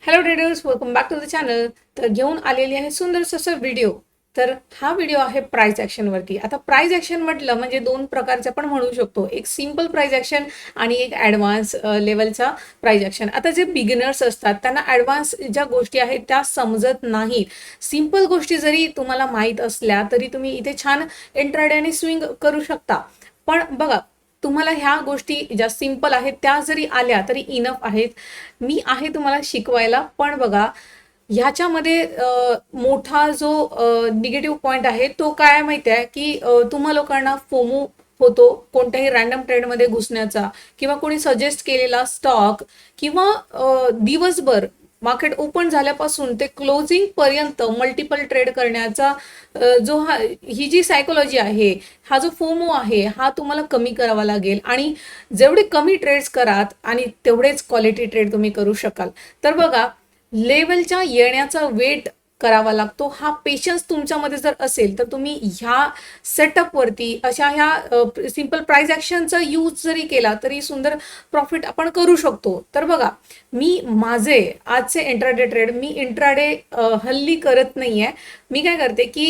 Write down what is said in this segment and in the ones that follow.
Hello traders, welcome back to the channel. तर घेऊन आलेली आहे सुंदरसा असा व्हिडिओ. तर हा व्हिडिओ आहे प्राइस ॲक्शनवरती. आता प्राइस ॲक्शन म्हटलं म्हणजे दोन प्रकारचे आपण म्हणू शकतो, एक सिंपल प्राइस ॲक्शन आणि एक ॲडव्हान्स लेवलचा प्राइस ॲक्शन. आता जे बिगिनर्स असतात त्यांना ॲडव्हान्स ज्या गोष्टी आहेत त्या समजत नाहीत. सिंपल गोष्टी जरी तुम्हाला माहीत असल्या तरी तुम्ही इथे छान इंट्राडे आणि स्विंग करू शकता. पण बघा, तुम्हाला ह्या गोष्टी ज्या सिंपल आहेत त्या जरी आल्या तरी इनफ आहेत. मी आहे तुम्हाला शिकवायला. पण बघा, ह्याच्यामध्ये मोठा जो निगेटिव्ह पॉइंट आहे तो काय माहिती आहे की तुम्हा लोकांना फोमो होतो कोणत्याही रॅन्डम ट्रेडमध्ये घुसण्याचा, किंवा कोणी सजेस्ट केलेला स्टॉक, किंवा दिवसभर मार्केट ओपन झाल्यापासून ते क्लोजिंग पर्यंत मल्टिपल ट्रेड करण्याचा जो ही जी सायकोलॉजी आहे, हा जो फोमो आहे, हा तुम्हाला कमी करावा लागेल. आणि जेवढे कमी ट्रेड्स करात आणि तेवढेच क्वालिटी ट्रेड तुम्ही करू शकाल. तर बघा, लेवलच्या येण्याचा वेट करावा लागतो. हा पेशन्स तुमच्यामध्ये जर असेल तर तुम्ही ह्या सेटअपवरती अशा ह्या सिंपल प्राइस ॲक्शनचा यूज जरी केला तरी सुंदर प्रॉफिट आपण करू शकतो. तर बघा, मी माझे आजचे इंट्राडे ट्रेड मी इंट्राडे हल्ली करत नाहीये. मी काय करते की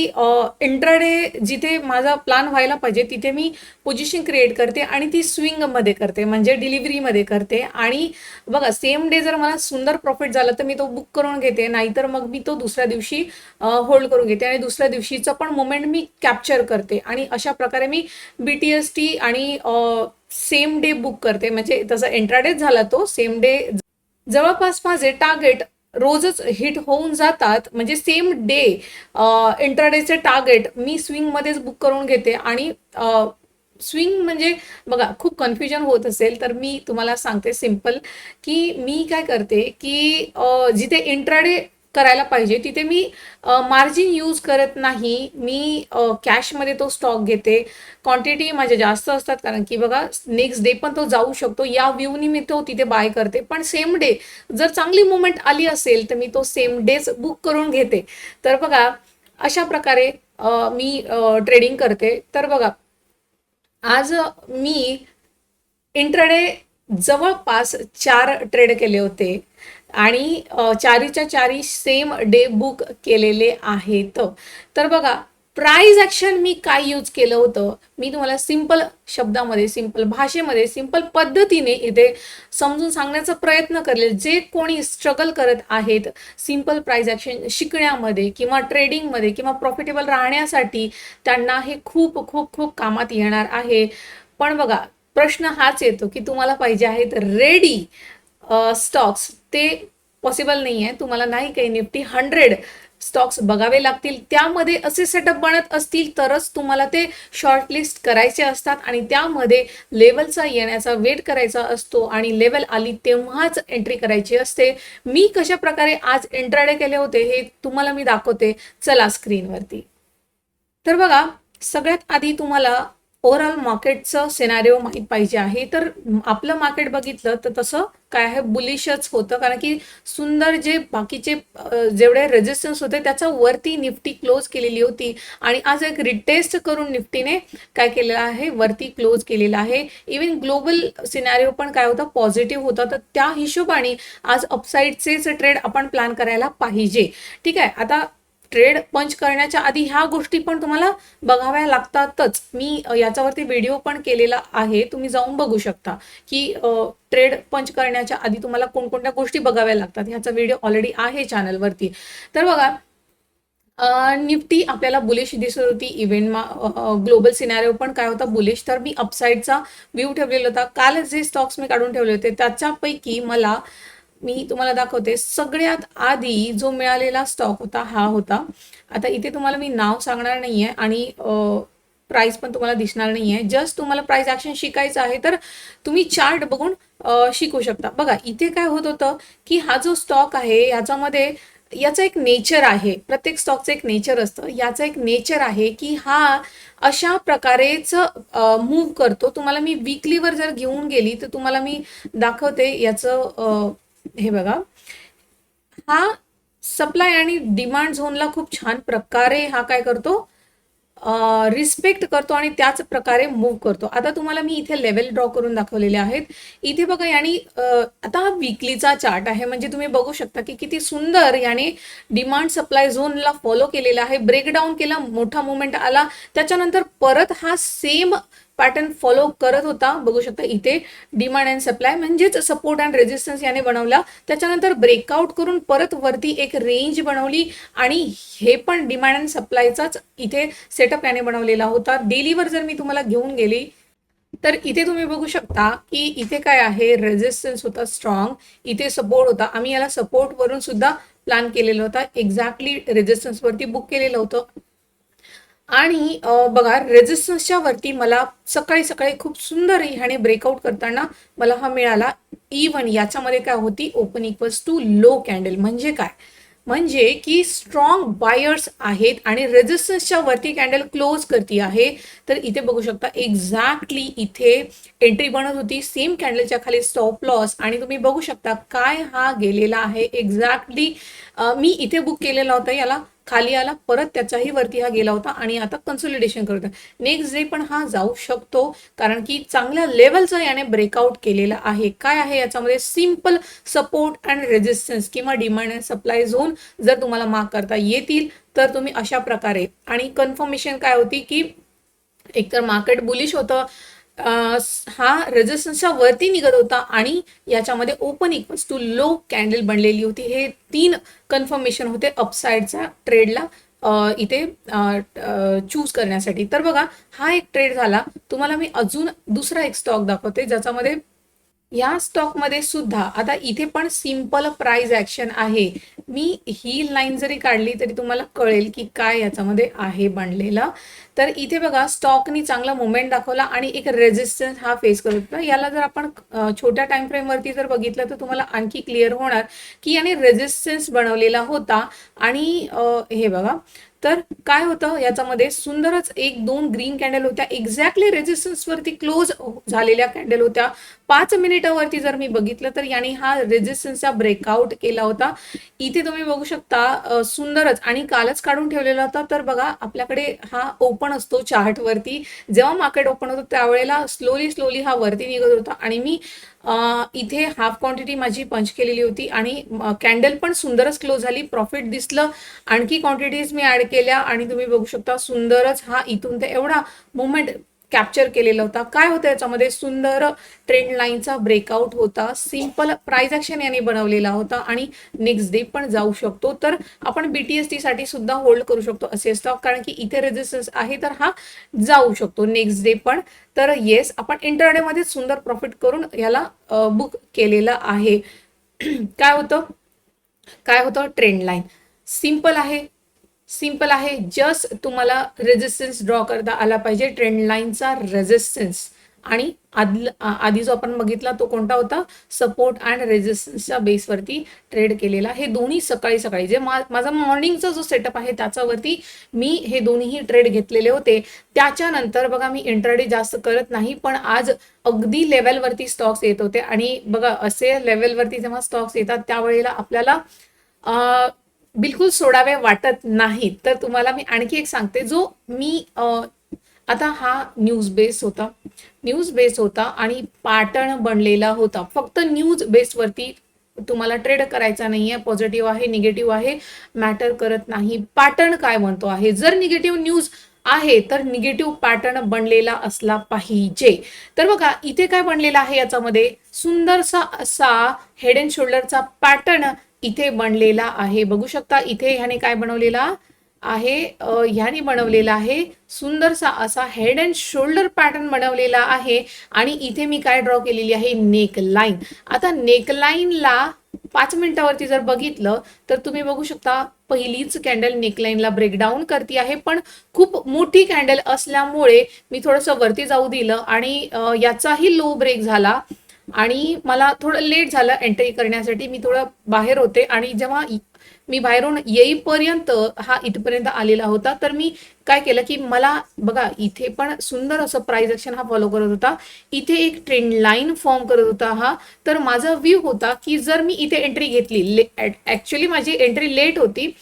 इंट्राडे जिथे माझा प्लॅन व्हायला पाहिजे तिथे मी पोझिशन क्रिएट करते आणि ती स्विंगमध्ये करते, म्हणजे डिलिव्हरीमध्ये करते. आणि बघा, सेम डे जर मला सुंदर प्रॉफिट झालं तर मी तो बुक करून घेते, नाहीतर मग मी तो दुसऱ्या दिवशी होल्ड करून घेते आणि दुसऱ्या दिवशीचा पण मोमेंट मी कॅप्चर करते. आणि अशा प्रकारे मी BTST आणि सेम डे बुक करते. म्हणजे तसा इंट्राडेच झाला तो सेम डे. जवळपास माझे टार्गेट रोजच हिट होऊन जातात. म्हणजे सेम डे इंट्राडेचे टार्गेट मी स्विंगमध्येच बुक करून घेते. आणि स्विंग म्हणजे बघा, खूप कन्फ्युजन होत असेल तर मी तुम्हाला सांगते सिंपल, की मी काय करते की जिथे इंट्राडे करायला पाहिजे तिथे मी मार्जिन यूज करत नाही. मी कॅशमध्ये तो स्टॉक घेते. क्वांटिटी माझ्या जास्त असतात कारण की बघा, नेक्स्ट डे पण तो जाऊ शकतो, या व्ह्यूनी मी तो तिथे बाय करते. पण सेम डे जर चांगली मुवमेंट आली असेल तर मी तो सेम डेच बुक करून घेते. तर बघा, अशा प्रकारे मी ट्रेडिंग करते. तर बघा, आज मी इंट्राडे जवळपास 4 ट्रेड केले होते आणि चारीच्या चारी सेम डे बुक केलेले आहेत. तर बघा, प्राइस ॲक्शन मी काय यूज केलं होतं, मी तुम्हाला सिंपल शब्दामध्ये, सिंपल भाषेमध्ये, सिंपल पद्धतीने इथे समजून सांगण्याचा प्रयत्न करेल. जे कोणी स्ट्रगल करत आहेत सिंपल प्राइस ॲक्शन शिकण्यामध्ये किंवा ट्रेडिंगमध्ये किंवा प्रॉफिटेबल राहण्यासाठी, त्यांना हे खूप खूप खूप कामात येणार आहे. पण बघा, प्रश्न हाच येतो की तुम्हाला पाहिजे आहेत रेडी स्टॉक्स. ते पॉसिबल नाही आहे. तुम्हाला नाही काही निफ्टी 100 स्टॉक्स बघावे लागतील, त्यामध्ये असे सेटअप बनत असतील तरच तुम्हाला ते शॉर्टलिस्ट करायचे असतात. आणि त्यामध्ये लेवलचा येण्याचा वेट करायचा असतो आणि लेवल आली तेव्हाच एंट्री करायची असते. मी कशा प्रकारे आज इंट्राडे केले होते हे तुम्हाला मी दाखवते. चला स्क्रीनवरती. तर बघा, सगळ्यात आधी तुम्हाला ओव्हरऑल मार्केटचं सिनारिओ माहीत पाहिजे आहे. तर आपलं मार्केट बघितलं तर तसं काय आहे, बुलिशच होतं. कारण की सुंदर जे बाकीचे जेवढे रेजिस्टन्स होते त्याच्या वरती निफ्टी क्लोज केलेली होती. आणि आज एक रिटेस्ट करून निफ्टीने काय केलेलं आहे, वरती क्लोज केलेलं आहे. इवन ग्लोबल सिनारिओ पण काय होता, पॉझिटिव्ह होता. तर त्या हिशोबाने आज अपसाईडचेच ट्रेड आपण प्लॅन करायला पाहिजे. ठीक आहे. आता ट्रेड पंच करण्याच्या आधी ह्या गोष्टी पण तुम्हाला बघाव्या लागतातच. मी याच्यावरती व्हिडिओ पण केलेला आहे, तुम्ही जाऊन बघू शकता की ट्रेड पंच करण्याच्या आधी तुम्हाला कोणकोणत्या गोष्टी बघाव्या लागतात. ह्याचा व्हिडिओ ऑलरेडी आहे चॅनलवरती. तर बघा, निफ्टी आपल्याला बुलिश दिसत होती. इव्हेंट ग्लोबल सिनारिओ पण काय होता, बुलिश. तर मी अपसाईडचा व्ह्यू ठेवलेला होता. काल जे स्टॉक्स मी काढून ठेवले होते त्याच्यापैकी मी तुम्हाला दाखवते. सगळ्यात आधी जो मिळालेला स्टॉक होता हा होता. आता इथे तुम्हाला मी नाव सांगणार नाहीये आणि प्राइस पण तुम्हाला दिसणार नाहीये. जस्ट तुम्हाला प्राइस ॲक्शन शिकायचं आहे तर तुम्ही चार्ट बघून शिकू शकता. बघा, इथे काय होत होतं की हा जो स्टॉक आहे याच्यामध्ये याचं एक नेचर आहे. प्रत्येक स्टॉकचं एक नेचर असतं. याचं एक नेचर आहे की हा अशा प्रकारेच मूव्ह करतो. तुम्हाला मी वीकलीवर जर घेऊन गेली तर तुम्हाला मी दाखवते याचं. हे बघा, हा सप्लाय आणि डिमांड झोनला खूप छान प्रकारे हा काय करतो, रिस्पेक्ट करतो आणि त्याच प्रकारे मूव्ह करतो. आता तुम्हाला मी इथे लेवल ड्रॉ करून दाखवलेले आहेत. इथे बघा याने आता हा वीकलीचा चार्ट आहे, म्हणजे तुम्ही बघू शकता की किती सुंदर याने डिमांड सप्लाय झोनला फॉलो केलेला आहे. ब्रेकडाऊन केला, मोठा मुवमेंट आला, त्याच्यानंतर परत हा सेम पॅटर्न फॉलो करत होता. बघू शकता इथे डिमांड अँड सप्लाय म्हणजेच सपोर्ट अँड रेजिस्टन्स याने बनवला. त्याच्यानंतर ब्रेकआउट करून परत वरती एक रेंज बनवली आणि हे पण डिमांड अँड सप्लायचाच इथे सेटअप याने बनवलेला होता. डेलीवर जर मी तुम्हाला घेऊन गेली तर इथे तुम्ही बघू शकता की इथे काय आहे, रेजिस्टन्स होता स्ट्रॉंग, इथे सपोर्ट होता. आम्ही याला सपोर्ट वरून सुद्धा प्लॅन केलेला होता, एक्झॅक्टली रेजिस्टन्स वरती बुक केलेलं होतं. आणि बघा रेजिस्टन्सच्या वरती मला सकाळी सकाळी खूप सुंदर ह्याने ब्रेकआउट करताना मला हा मिळाला. इव्हन याच्यामध्ये काय होती, open equals to low candle. म्हणजे काय, म्हणजे की स्ट्रॉंग बायर्स आहेत आणि रेजिस्टन्सच्या वरती कॅन्डल क्लोज करती आहे. तर इथे बघू शकता एक्झॅक्टली इथे एंट्री बनत होती, सेम कॅन्डलच्या खाली स्टॉप लॉस, आणि तुम्ही बघू शकता काय हा गेलेला आहे एक्झॅक्टली. मी इथे बुक केलेला होता, याला खाली आला, परत त्याच्याही वरती हा गेला होता आणि आता कन्सोलिडेशन करतोय. नेक्स्ट डे पण हा जाऊ शकतो, कारण की चांगल्या लेवलचा याने ब्रेकआउट केलेला आहे. काय आहे याच्यामध्ये, सिंपल सपोर्ट अँड रेजिस्टन्स किंवा डिमांड अँड सप्लाय झोन जर तुम्हाला मार्क करता येतील तर तुम्ही अशा प्रकारे. आणि कन्फर्मेशन काय होती की एकतर मार्केट बुलिश होतं, हा रेजिस्टन्सच्या वरती निघत होता आणि याच्यामध्ये open equals to low candle बनलेली होती. हे 3 कन्फर्मेशन होते अपसाइडचा ट्रेडला इथे चूज करण्यासाठी. तर बघा हा एक ट्रेड झाला. तुम्हाला मी अजून दुसरा एक स्टॉक दाखवते ज्याच्यामध्ये, या स्टॉकमध्ये सुद्धा आता इथे पण सिंपल प्राइस ऍक्शन आहे. मी ही लाईन जरी काढली तरी तुम्हाला कळेल की काय याच्यामध्ये आहे बनलेला. तर इथे बघा स्टॉकनी चांगला मुवमेंट दाखवला आणि एक रेजिस्टन्स हा फेस करत होता. याला जर आपण छोट्या टाइम फ्रेम वरती जर बघितलं तर तुम्हाला आणखी क्लिअर होणार की याने रेजिस्टन्स बनवलेला होता. आणि हे बघा, तर काय होतं याच्यामध्ये, सुंदरच 1-2 ग्रीन कॅन्डल होत्या, एक्झॅक्टली रेजिस्टन्स वरती क्लोज झालेल्या कॅन्डल होत्या. 5 मिनिटावरती जर मी बघितलं तर याने हा रेजिस्टन्सचा ब्रेकआउट केला होता. इथे तुम्ही बघू शकता सुंदरच, आणि कालच काढून ठेवलेला होता. तर बघा आपल्याकडे हा ओपन असतो चार्ट वरती, जेव्हा मार्केट ओपन होतं त्यावेळेला स्लोली हा वरती निघत होता आणि मी इथे हाफ क्वांटिटी माझी पंच केलेली होती आणि कॅन्डल पण सुंदरच क्लोज झाली, प्रॉफिट दिसलं. आणखी क्वांटिटीज मी ऍड केल्या आणि तुम्ही बघू शकता सुंदरच हा इथून ते एवढा मुवमेंट कॅप्चर केलेला होता. काय होतं याच्यामध्ये, सुंदर ट्रेंड लाईनचा ब्रेकआउट होता, सिंपल प्राइस ऍक्शन याने बनवलेला होता आणि नेक्स्ट डे पण जाऊ शकतो. तर आपण BTST साठी सुद्धा होल्ड करू शकतो असे स्टॉक, कारण की इथे रेजिस्टन्स आहे तर हा जाऊ शकतो नेक्स्ट डे पण. तर येस, आपण इंटरडे मध्ये सुंदर प्रॉफिट करून याला बुक केलेलं आहे. काय होतं ट्रेंड लाईन सिंपल आहे, सिंपल आहे. जस्ट तुम्हाला रेजिस्टन्स ड्रॉ करता आला पाहिजे, ट्रेंड लाईनचा रेजिस्टन्स. आणि आधी जो आपण बघितला तो कोणता होता, सपोर्ट अँड रेजिस्टन्सच्या बेसवरती ट्रेड केलेला. हे दोन्ही सकाळी सकाळी जे माझा मॉर्निंगचा जो सेटअप आहे त्याच्यावरती मी हे दोन्हीही ट्रेड घेतलेले होते. त्याच्यानंतर बघा मी इंट्राडे जास्त करत नाही, पण आज अगदी लेवलवरती स्टॉक्स येत होते. आणि बघा असे लेवलवरती जेव्हा स्टॉक्स येतात त्यावेळेला आपल्याला बिलकुल सोडावे वाटत नाहीत. तर तुम्हाला मी आणखी एक सांगते, जो मी आता हा न्यूज बेस होता आणि पॅटर्न बनलेला होता. फक्त न्यूज बेसवरती तुम्हाला ट्रेड करायचा नाहीये, पॉझिटिव्ह आहे निगेटिव्ह आहे मॅटर करत नाही, पॅटर्न काय म्हणतो आहे. जर निगेटिव्ह न्यूज आहे तर निगेटिव्ह पॅटर्न बनलेला असला पाहिजे. तर बघा इथे काय बनलेला आहे, याच्यामध्ये सुंदरसा असा हेड अँड शोल्डरचा पॅटर्न इथे बनलेला आहे. बघू शकता इथे ह्याने काय बनवलेला आहे, ह्याने बनवलेला आहे सुंदरसा असा हेड अँड शोल्डर पॅटर्न बनवलेला आहे. आणि इथे मी काय ड्रॉ केलेली आहे, नेक लाईन. आता नेक लाईनला 5 मिनिटावरती जर बघितलं तर तुम्ही बघू शकता पहिलीच कॅन्डल नेकलाईनला ब्रेकडाऊन करती आहे, पण खूप मोठी कॅन्डल असल्यामुळे मी थोडंसं वरती जाऊ दिलं आणि याचाही लो ब्रेक झाला आणि मला थोडं लेट झालं एंट्री करण्यासाठी. मी थोडं बाहेर होते आणि जेव्हा मी बाहेरून येईपर्यंत हा इथपर्यंत आलेला होता. तर मी काय केलं की मला बघा इथे पण सुंदर असं प्राइस ऍक्शन हा फॉलो करत होता, इथे एक ट्रेंड लाईन फॉर्म करत होता हा. तर माझा व्ह्यू होता की जर मी इथे एंट्री घेतली, ऍक्च्युअली माझी एंट्री लेट होती,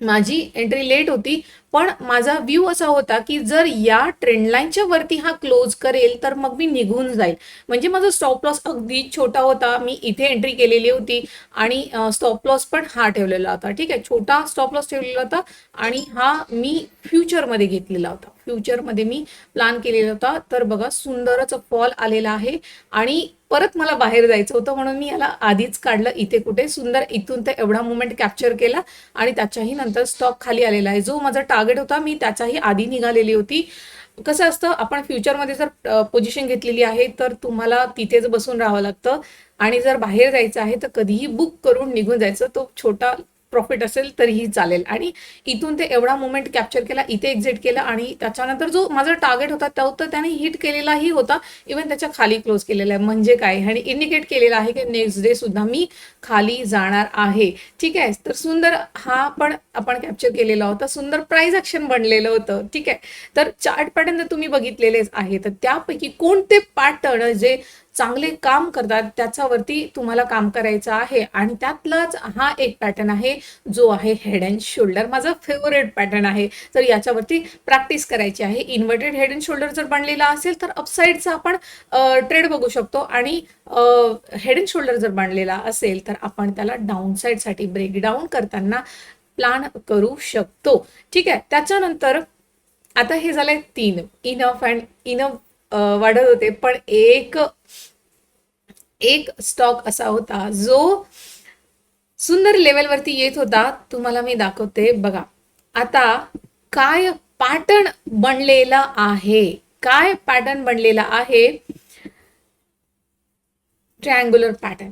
माझी एंट्री लेट होती, पण माझा व्ह्यू असा होता की जर या ट्रेंड लाईनच्या वरती हा क्लोज करेल तर मग मी निघून जाईल. म्हणजे माझा स्टॉप लॉस अगदी छोटा होता. मी इथे एंट्री केलेली होती आणि स्टॉप लॉस पण हा ठेवलेला होता. ठीक आहे, छोटा स्टॉप लॉस ठेवलेला होता आणि हा मी फ्युचरमध्ये घेतलेला होता. फ्युचरमध्ये मी प्लॅन केलेला होता. तर बघा, सुंदरच फॉल आलेला आहे आणि परत मला बाहेर जायचं होतं म्हणून मी याला आधीच काढलं. इथे कुठे सुंदर इथून ते एवढा मुवमेंट कॅप्चर केला आणि त्याच्याही नंतर स्टॉक खाली आलेला आहे. जो माझा टार्गेट होता मी त्याच्याही आधी निघालेली होती. कसं असतं, आपण फ्युचरमध्ये जर पोझिशन घेतलेली आहे तर तुम्हाला तिथेच बसून राहावं लागतं आणि जर बाहेर जायचं आहे तर कधीही बुक करून निघून जायचं. तो छोटा प्रॉफिट असेल तरीही चालेल. आणि इथून ते एवढा मुवमेंट कॅप्चर केला, इथे एक्झिट केला आणि त्याच्यानंतर जो माझा टार्गेट होता तो तर त्याने हिट केलेलाही होता. इव्हन त्याच्या खाली क्लोज केलेला आहे. म्हणजे काय, आणि इंडिकेट केलेला आहे की नेक्स्ट डे सुद्धा मी खाली जाणार आहे. ठीक आहे, तर सुंदर हा पण आपण कॅप्चर केलेला होता. सुंदर प्राइस ऍक्शन बनलेलं होतं. ठीक आहे, तर चार्ट पॅटर्न जर तुम्ही बघितलेलेच आहे तर त्यापैकी कोणते पॅटर्न जे चांगले काम करतात त्याच्यावरती तुम्हाला काम करायचं आहे. आणि त्यातलाच हा एक पॅटर्न आहे जो आहे हेड अँड शोल्डर. माझा फेवरेट पॅटर्न आहे. तर याच्यावरती प्रॅक्टिस करायची आहे. इन्व्हर्टेड हेड अँड शोल्डर जर बनलेला असेल तर अपसाईडचा आपण ट्रेड बघू शकतो आणि हेड अँड शोल्डर जर बनलेला असेल तर आपण त्याला डाऊन साईडसाठी ब्रेकडाऊन करताना प्लॅन करू शकतो. ठीक आहे, त्याच्यानंतर आता हे झालंय 3 इनफ अँड इनफ वाढत होते. पण एक एक स्टॉक असा होता जो सुंदर लेवलवरती येत होता. तुम्हाला मी दाखवते बघा. आता काय पॅटर्न बनलेला आहे, काय पॅटर्न बनलेला आहे. Triangular pattern.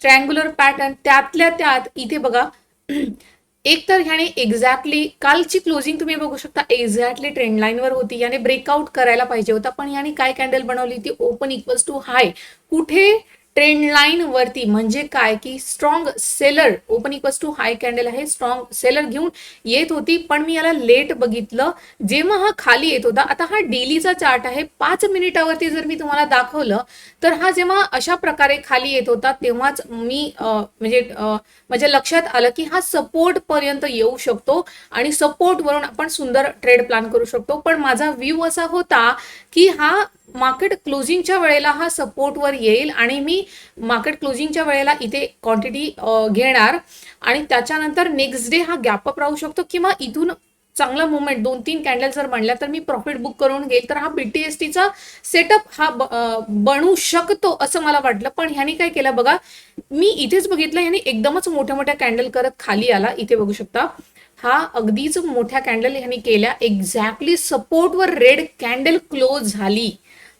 ट्रायंग्युलर पॅटर्न त्यातल्या त्यात इथे बघा. एक तर ह्याने एक्झॅक्टली कालची क्लोजिंग तुम्ही बघू शकता, एक्झॅक्टली ट्रेंड लाईनवर होती. याने ब्रेकआउट करायला पाहिजे होता, पण याने काय कॅन्डल बनवली ती ओपन इक्वल्स टू हाय. कुठे, ट्रेंड लाईन वरती. म्हणजे काय की strong seller, open equals to high candle आहे, स्ट्रॉंग सेलर घेऊन येत होती. पण मी याला लेट बघितलं जेव्हा हा खाली येत होता. आता हा डेलीचा चार्ट आहे. 5 मिनिटावरती जर मी तुम्हाला दाखवलं तर हा जेव्हा अशा प्रकारे खाली येत होता तेव्हाच मी माझ्या लक्षात आलं की हा सपोर्ट पर्यंत येऊ शकतो आणि सपोर्ट वरून आपण सुंदर ट्रेड प्लॅन करू शकतो. पण माझा व्ह्यू असा होता की हा मार्केट क्लोजिंगच्या वेळेला हा सपोर्टवर येईल आणि मी मार्केट क्लोजिंगच्या वेळेला इथे क्वांटिटी घेणार आणि त्याच्यानंतर नेक्स्ट डे हा गॅप अप राहू शकतो किंवा इथून चांगला मुवमेंट 2-3 कॅन्डल जर म्हणल्या तर मी प्रॉफिट बुक करून घेईल. तर हा बीटीएसटीचा सेटअप हा बनू शकतो असं मला वाटलं. पण ह्याने काय केलं बघा, मी इथेच बघितलं ह्याने एकदमच मोठ्या मोठ्या कॅन्डल करत खाली आला. इथे बघू शकता, हा अगदीच मोठ्या कॅन्डल ह्याने केल्या. एक्झॅक्टली सपोर्टवर रेड कॅन्डल क्लोज झाली.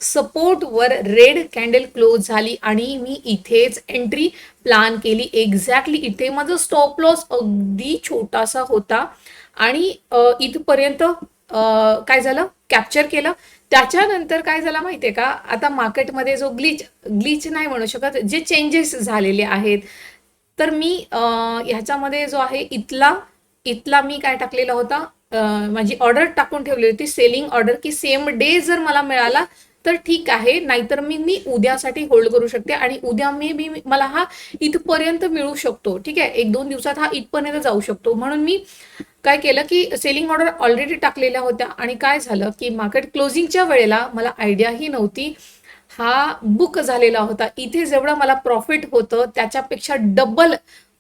सपोर्टवर रेड कॅन्डल क्लोज झाली आणि मी इथेच एंट्री प्लॅन केली. एक्झॅक्टली इथे माझं स्टॉप लॉस अगदी छोटासा होता आणि इथपर्यंत काय झालं, कॅप्चर केलं. त्याच्यानंतर काय झालं माहितीये का, आता मार्केटमध्ये जो ग्लिच नाही म्हणू शकत, जे चेंजेस झालेले आहेत. तर मी ह्याच्यामध्ये जो आहे इथला मी काय टाकलेला होता, माझी ऑर्डर टाकून ठेवली होती, सेलिंग ऑर्डर, की सेम डे जर मला मिळाला तर ठीक आहे, नाहीतर मी उद्यासाठी होल्ड करू शकते आणि उद्या मला हा इथपर्यंत मिळू शकतो. ठीक आहे, 1-2 दिवसात हा इथपर्यंत जाऊ शकतो. म्हणून मी काय केलं की सेलिंग ऑर्डर ऑलरेडी टाकलेल्या होत्या आणि काय झालं की मार्केट क्लोजिंगच्या वेळेला मला आयडियाही नव्हती, हा बुक झालेला होता. इथे जेवढं मला प्रॉफिट होतं त्याच्यापेक्षा डबल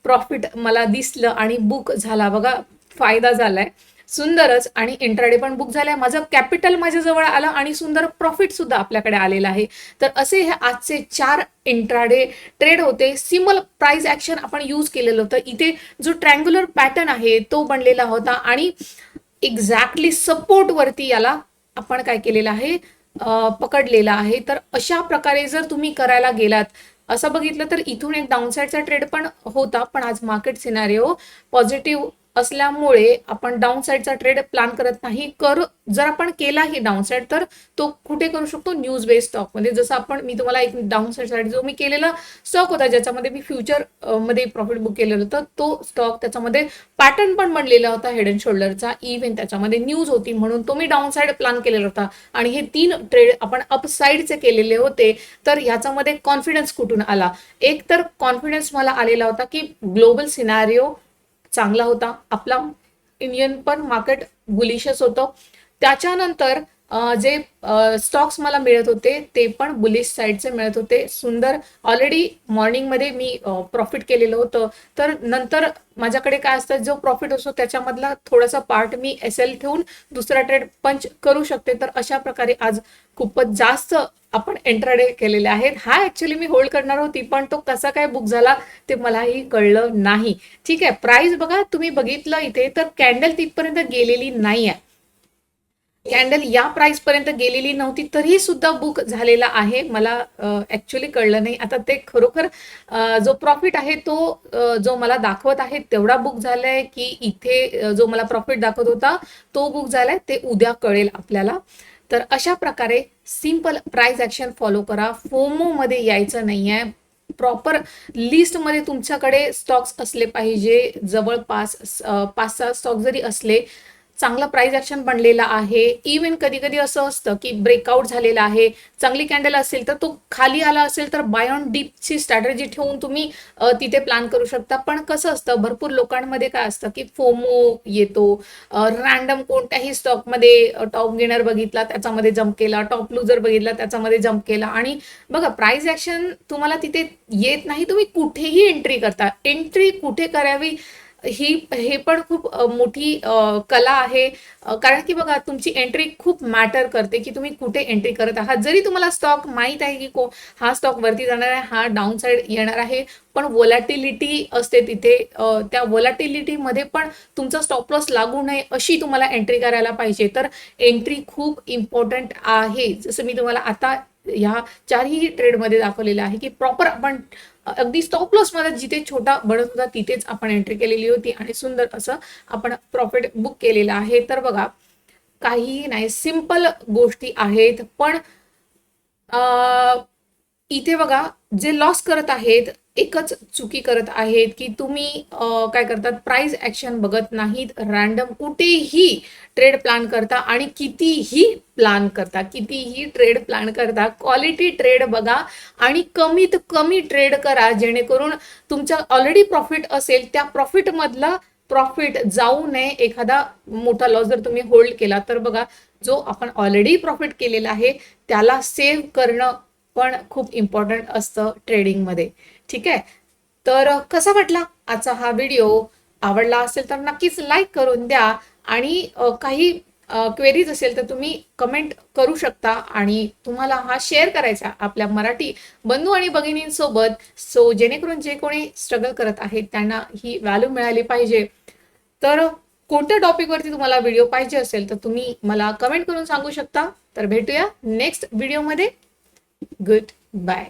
प्रॉफिट मला दिसलं आणि बुक झाला बघा. फायदा झालाय सुंदरच आणि इंट्राडे पण बुक झालाय. माझं कॅपिटल माझ्याजवळ आलं आणि सुंदर प्रॉफिट सुद्धा आपल्याकडे आलेला आहे. तर असे हे आजचे 4 इंट्राडे ट्रेड होते. सिम्पल प्राइस ऍक्शन आपण यूज केलेलं होतं. इथे जो ट्रँग्युलर पॅटर्न आहे तो बनलेला होता आणि एक्झॅक्टली सपोर्ट वरती याला आपण काय केलेलं आहे, पकडलेला आहे. तर अशा प्रकारे जर तुम्ही करायला गेलात, असं बघितलं तर इथून एक डाऊनसाईडचा ट्रेड पण होता. पण आज मार्केट सिनारिओ पॉझिटिव्ह असल्यामुळे आपण डाऊन साईडचा ट्रेड प्लॅन करत नाही. जर आपण केलाही डाऊन साईड तर तो कुठे करू शकतो, न्यूज बेस्ड स्टॉक मध्ये. जसं मी तुम्हाला एक डाऊन साईड जो मी केलेला स्टॉक होता ज्याच्यामध्ये मी फ्युचर मध्ये प्रॉफिट बुक केलेलं होतं, तो स्टॉक त्याच्यामध्ये पॅटर्न पण बनलेला होता हेड अँड शोल्डरचा. इव्हन त्याच्यामध्ये न्यूज होती म्हणून तो मी डाऊन साईड प्लॅन केलेला होता आणि हे 3 ट्रेड आपण अप साईडचे केलेले होते. तर ह्याच्यामध्ये कॉन्फिडन्स कुठून आला, एक तर कॉन्फिडन्स मला आलेला होता की ग्लोबल सिनारिओ चांगला होता. आपला इंडियन पण मार्केट बुलिशच होतं. त्याच्यानंतर जे स्टॉक्स मला मिळत होते ते पण बुलिश साईडचे मिळत होते. सुंदर ऑलरेडी मॉर्निंगमध्ये मी प्रॉफिट केलेलं होतं. तर नंतर माझ्याकडे काय असतं, जो प्रॉफिट असतो त्याच्यामधला थोडासा पार्ट मी एसएल ठेवून दुसरा ट्रेड पंच करू शकते. तर अशा प्रकारे आज खूपच जास्त आपण इंट्राडे केलेले आहेत. हा ऍक्च्युली मी होल्ड करणार होती, पण तो कसा काय बुक झाला ते मलाही कळलं नाही. ठीक आहे, प्राइस बघा तुम्ही बघितलं इथे तर कॅन्डल तिथपर्यंत गेलेली नाही आहे. कॅन्डल या प्राइस पर्यंत गेलेली नव्हती तरी सुद्धा बुक झालेला आहे. मला ऍक्च्युली कळलं नाही. आता ते खरोखर जो प्रॉफिट आहे तो जो मला दाखवत आहे तेवढा बुक झालाय की इथे जो मला प्रॉफिट दाखवत होता तो बुक झालाय, ते उद्या कळेल आपल्याला. तर अशा प्रकारे सिंपल प्राइस ऍक्शन फॉलो करा. फोमो मध्ये यायचं नाहीये. प्रॉपर लिस्टमध्ये तुमच्याकडे स्टॉक्स असले पाहिजे. जवळपास 5-6 स्टॉक जरी असले, चांगला प्राइस ऍक्शन बनलेला आहे. इव्हन कधी कधी असं असतं की ब्रेकआउट झालेला आहे, चांगली कॅन्डल असेल तर तो खाली आला असेल तर बाय ऑन डीपची स्ट्रॅटेजी ठेवून तुम्ही तिथे प्लॅन करू शकता. पण कसं असतं, भरपूर लोकांमध्ये काय असतं की फोमो येतो. रॅन्डम कोणत्याही स्टॉकमध्ये टॉप गेनर बघितला त्याच्यामध्ये जम्प केला, टॉप लुजर बघितला त्याच्यामध्ये जम्प केला. आणि बघा प्राइस ऍक्शन तुम्हाला तिथे येत नाही, तुम्ही कुठेही एंट्री करता. एंट्री कुठे करावी हे पण खूप मोठी कला आहे. कारण की बघा तुमची एंट्री खूप मॅटर करते की तुम्ही कुठे एंट्री करत आहात. जरी तुम्हाला स्टॉक माहित आहे की हा स्टॉक वरती जाणार आहे, हा डाऊन साइड येणार आहे, पण व्होलॅटिलिटी असते तिथे. त्या व्होलॅटिलिटीमध्ये पण तुमचा स्टॉप लॉस लागू नये अशी तुम्हाला एंट्री करायला पाहिजे. तर एंट्री खूप इम्पॉर्टंट आहे. जसं मी तुम्हाला आता ह्या चारही ट्रेडमध्ये दाखवलेलं आहे की प्रॉपर आपण अगदी स्टॉप लॉस मध्ये जिथे छोटा बनत होता तिथेच आपण एंट्री केलेली होती आणि सुंदर असं आपण प्रॉफिट बुक केलेलं आहे. तर बघा काहीही नाही, सिंपल गोष्टी आहेत. पण इथे बघा जे लॉस करत आहेत एकच चुकी करत आहेत की तुम्ही काय करतात, प्राइस ऍक्शन बघत नाहीत. रॅन्डम कुठेही ट्रेड प्लॅन करता आणि कितीही ट्रेड प्लॅन करता. क्वालिटी ट्रेड बघा आणि कमीत कमी ट्रेड करा, जेणेकरून तुमचा ऑलरेडी प्रॉफिट असेल त्या प्रॉफिट मधला प्रॉफिट जाऊ नये. एखादा मोठा लॉस जर तुम्ही होल्ड केला तर बघा जो आपण ऑलरेडी प्रॉफिट केलेला आहे त्याला सेव्ह करणं पण खूप इम्पॉर्टंट असतं ट्रेडिंगमध्ये. ठीक आहे, तर कसा वाटला आजचा हा व्हिडिओ? आवडला असेल तर नक्कीच लाईक करून द्या. आणि काही क्वेरीज असेल तर तुम्ही कमेंट करू शकता आणि तुम्हाला हा शेअर करायचा आपल्या मराठी बंधू आणि भगिनींसोबत. सो जेणेकरून जे कोणी स्ट्रगल करत आहेत त्यांना ही व्हॅल्यू मिळाली पाहिजे. तर कोणत्या टॉपिकवरती तुम्हाला व्हिडिओ पाहिजे असेल तर तुम्ही मला कमेंट करून सांगू शकता. तर भेटूया नेक्स्ट व्हिडिओमध्ये. Good bye.